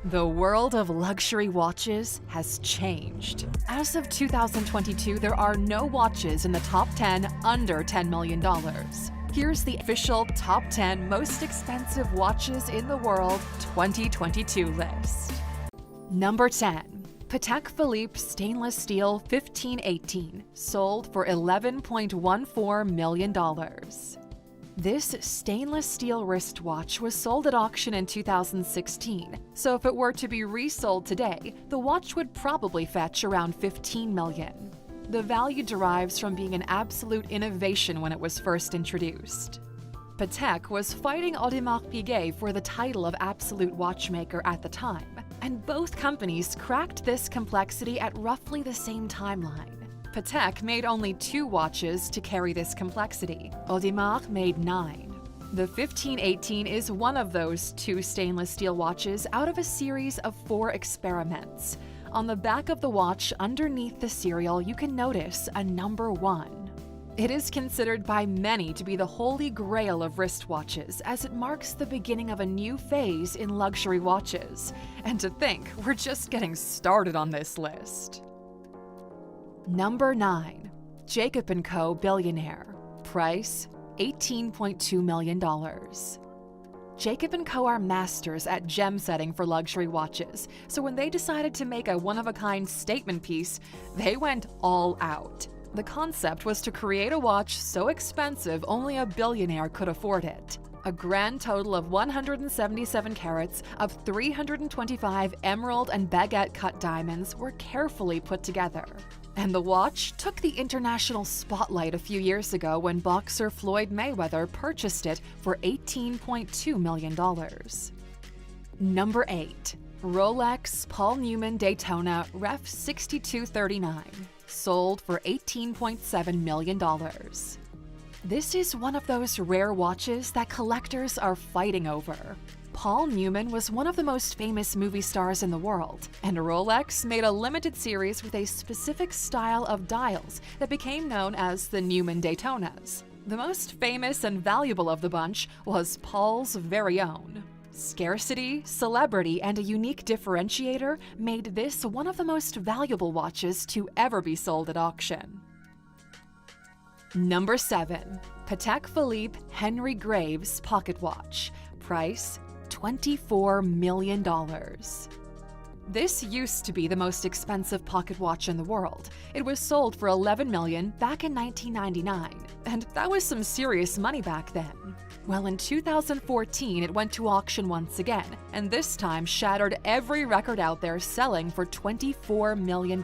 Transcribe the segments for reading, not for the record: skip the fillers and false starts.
The world of luxury watches has changed. As of 2022, there are no watches in the top 10 under $10 million. Here's the official top 10 most expensive watches in the world 2022 list. Number 10. Patek Philippe Stainless Steel 1518, sold for $11.14 million. This stainless steel wristwatch was sold at auction in 2016, so if it were to be resold today, the watch would probably fetch around $15 million. The value derives from being an absolute innovation when it was first introduced. Patek was fighting Audemars Piguet for the title of absolute watchmaker at the time, and both companies cracked this complexity at roughly the same timeline. Patek made only 2 watches to carry this complexity. Audemars made 9. The 1518 is one of those 2 stainless steel watches out of a series of 4 experiments. On the back of the watch, underneath the serial, you can notice a number 1. It is considered by many to be the holy grail of wristwatches, as it marks the beginning of a new phase in luxury watches. And to think, we're just getting started on this list. Number 9. Jacob & Co. Billionaire. Price, $18.2 million. Jacob & Co. are masters at gem setting for luxury watches, so when they decided to make a one-of-a-kind statement piece, they went all out. The concept was to create a watch so expensive only a billionaire could afford it. A grand total of 177 carats of 325 emerald and baguette-cut diamonds were carefully put together. And the watch took the international spotlight a few years ago when boxer Floyd Mayweather purchased it for $18.2 million. Number 8. Rolex Paul Newman Daytona Ref 6239, sold for $18.7 million. This is one of those rare watches that collectors are fighting over. Paul Newman was one of the most famous movie stars in the world, and Rolex made a limited series with a specific style of dials that became known as the Newman Daytonas. The most famous and valuable of the bunch was Paul's very own. Scarcity, celebrity, and a unique differentiator made this one of the most valuable watches to ever be sold at auction. Number 7. Patek Philippe Henry Graves Pocket Watch. Price, $24 million. This used to be the most expensive pocket watch in the world. It was sold for $11 million back in 1999, and that was some serious money back then. Well, in 2014, it went to auction once again, and this time shattered every record out there, selling for $24 million.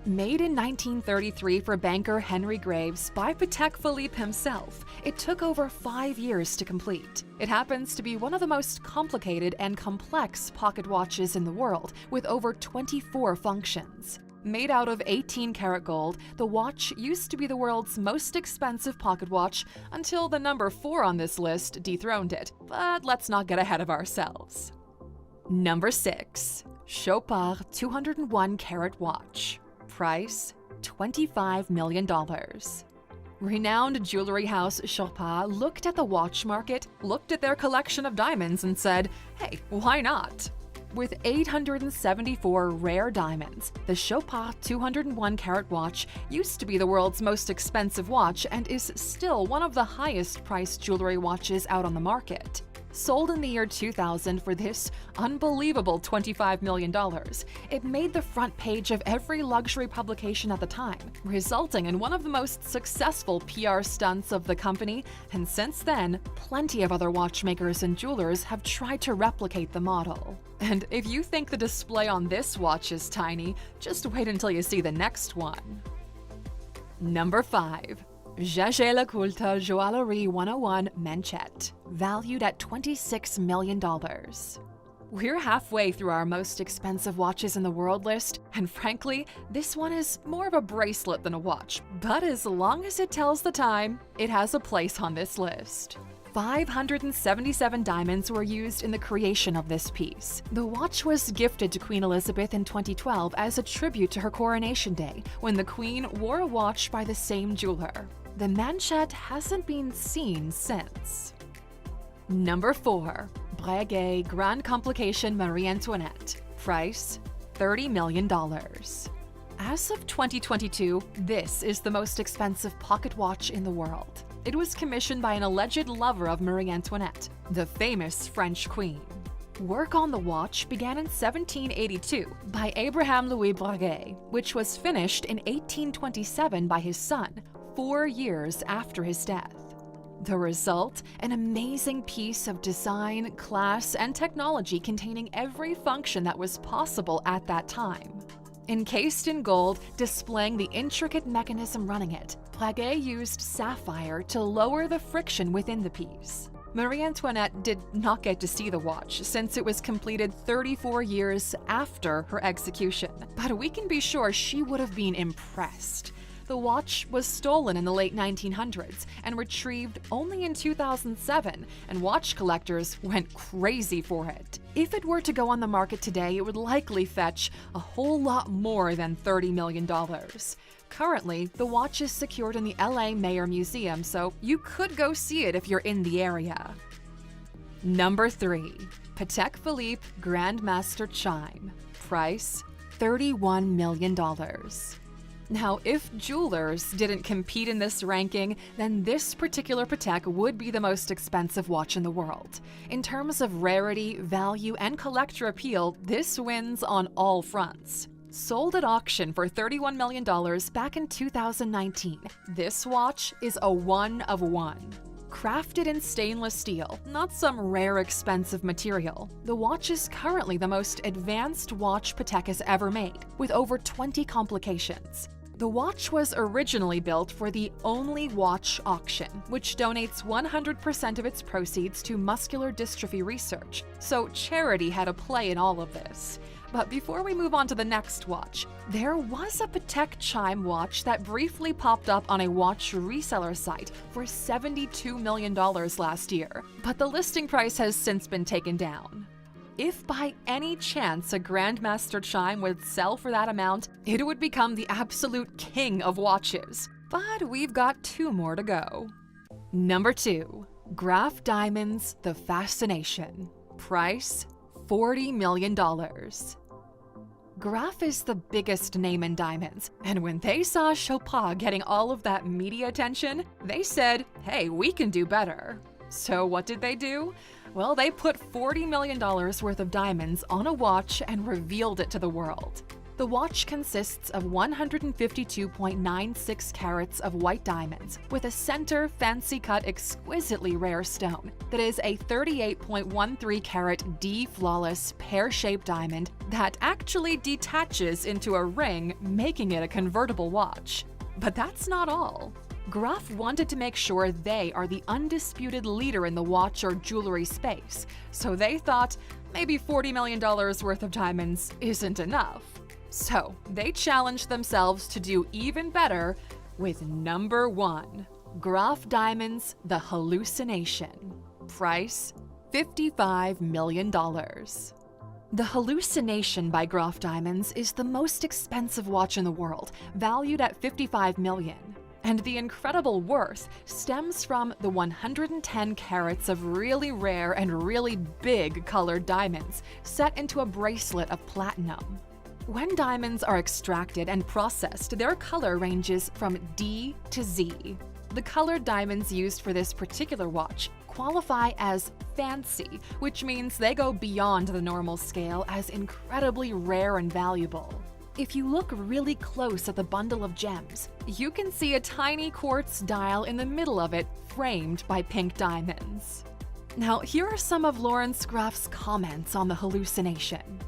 Made in 1933 for banker Henry Graves by Patek Philippe himself, it took over 5 years to complete. It happens to be one of the most complicated and complex pocket watches in the world, with over 24 functions. Made out of 18-karat gold, the watch used to be the world's most expensive pocket watch until the number 4 on this list dethroned it, but let's not get ahead of ourselves. Number 6. Chopard 201-karat watch. Price, $25 million. Renowned jewelry house Chopard looked at the watch market, looked at their collection of diamonds, and said, hey, why not? With 874 rare diamonds, the Chopard 201-karat watch used to be the world's most expensive watch and is still one of the highest-priced jewelry watches out on the market. Sold in the year 2000 for this unbelievable $25 million, it made the front page of every luxury publication at the time, resulting in one of the most successful PR stunts of the company, and since then, plenty of other watchmakers and jewelers have tried to replicate the model. And if you think the display on this watch is tiny, just wait until you see the next one. Number 5. Jaeger-LeCoultre Joaillerie 101 Manchette, valued at $26 million. We're halfway through our most expensive watches in the world list, and frankly, this one is more of a bracelet than a watch, but as long as it tells the time, it has a place on this list. 577 diamonds were used in the creation of this piece. The watch was gifted to Queen Elizabeth in 2012 as a tribute to her coronation day, when the Queen wore a watch by the same jeweler. The manchette hasn't been seen since. Number 4. Breguet Grande Complication Marie Antoinette. Price, $30 million. As of 2022, this is the most expensive pocket watch in the world. It was commissioned by an alleged lover of Marie Antoinette, the famous French queen. Work on the watch began in 1782 by Abraham Louis Breguet, which was finished in 1827 by his son, 4 years after his death. The result? An amazing piece of design, class, and technology containing every function that was possible at that time. Encased in gold, displaying the intricate mechanism running it, Breguet used sapphire to lower the friction within the piece. Marie Antoinette did not get to see the watch since it was completed 34 years after her execution, but we can be sure she would have been impressed. The watch was stolen in the late 1900s and retrieved only in 2007, and watch collectors went crazy for it. If it were to go on the market today, it would likely fetch a whole lot more than $30 million. Currently, the watch is secured in the LA Mayer Museum, so you could go see it if you're in the area. Number 3. Patek Philippe Grandmaster Chime. Price, $31 million. Now, if jewelers didn't compete in this ranking, then this particular Patek would be the most expensive watch in the world. In terms of rarity, value, and collector appeal, this wins on all fronts. Sold at auction for $31 million back in 2019, this watch is a one of one. Crafted in stainless steel, not some rare expensive material, the watch is currently the most advanced watch Patek has ever made, with over 20 complications. The watch was originally built for the Only Watch auction, which donates 100% of its proceeds to muscular dystrophy research, so charity had a play in all of this. But before we move on to the next watch, there was a Patek Chime watch that briefly popped up on a watch reseller site for $72 million last year, but the listing price has since been taken down. If by any chance a Grandmaster Chime would sell for that amount, it would become the absolute king of watches. But we've got 2 more to go. Number 2. Graff Diamonds The Fascination. Price, $40 million. Graff is the biggest name in diamonds, and when they saw Chopard getting all of that media attention, they said, hey, we can do better. So what did they do? Well, they put $40 million worth of diamonds on a watch and revealed it to the world. The watch consists of 152.96 carats of white diamonds with a center, fancy-cut, exquisitely rare stone that is a 38.13 carat D-flawless pear-shaped diamond that actually detaches into a ring, making it a convertible watch. But that's not all. Graff wanted to make sure they are the undisputed leader in the watch or jewelry space, so they thought maybe $40 million worth of diamonds isn't enough. So they challenged themselves to do even better with number 1, Graff Diamonds The Hallucination. Price, $55 million. The Hallucination by Graff Diamonds is the most expensive watch in the world, valued at $55 million. And the incredible worth stems from the 110 carats of really rare and really big colored diamonds set into a bracelet of platinum. When diamonds are extracted and processed, their color ranges from D to Z. The colored diamonds used for this particular watch qualify as fancy, which means they go beyond the normal scale as incredibly rare and valuable. If you look really close at the bundle of gems, you can see a tiny quartz dial in the middle of it framed by pink diamonds. Now, here are some of Lawrence Graff's comments on the Hallucination.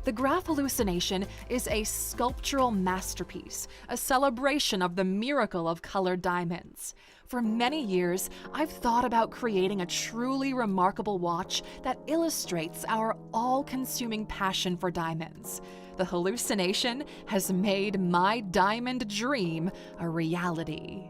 The Graff Hallucination is a sculptural masterpiece, a celebration of the miracle of colored diamonds. For many years, I've thought about creating a truly remarkable watch that illustrates our all-consuming passion for diamonds. The Hallucination has made my diamond dream a reality.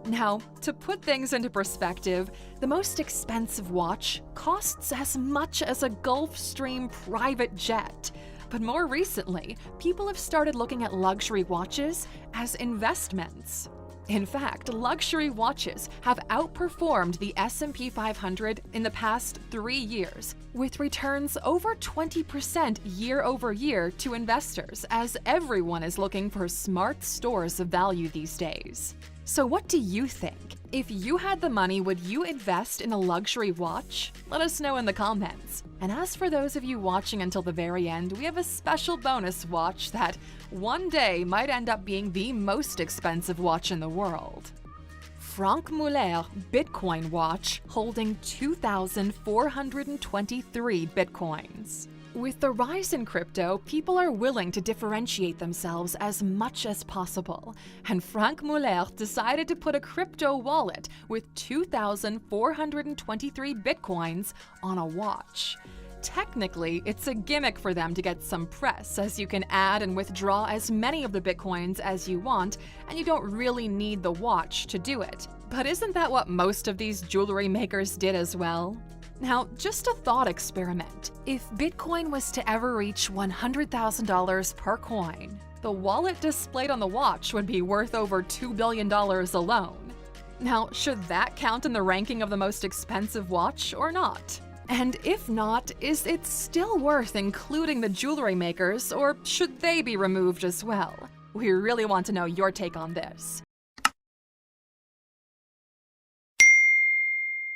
Now, to put things into perspective, the most expensive watch costs as much as a Gulfstream private jet. But more recently, people have started looking at luxury watches as investments. In fact, luxury watches have outperformed the S&P 500 in the past 3 years, with returns over 20% year over year to investors, as everyone is looking for smart stores of value these days. So what do you think? If you had the money, would you invest in a luxury watch? Let us know in the comments. And as for those of you watching until the very end, we have a special bonus watch that one day might end up being the most expensive watch in the world. Franck Muller Bitcoin watch holding 2,423 Bitcoins. With the rise in crypto, people are willing to differentiate themselves as much as possible, and Franck Muller decided to put a crypto wallet with 2,423 Bitcoins on a watch. Technically, it's a gimmick for them to get some press, as you can add and withdraw as many of the Bitcoins as you want, and you don't really need the watch to do it. But isn't that what most of these jewelry makers did as well? Now, just a thought experiment. If Bitcoin was to ever reach $100,000 per coin, the wallet displayed on the watch would be worth over $2 billion alone. Now, should that count in the ranking of the most expensive watch or not? And if not, is it still worth including the jewelry makers, or should they be removed as well? We really want to know your take on this.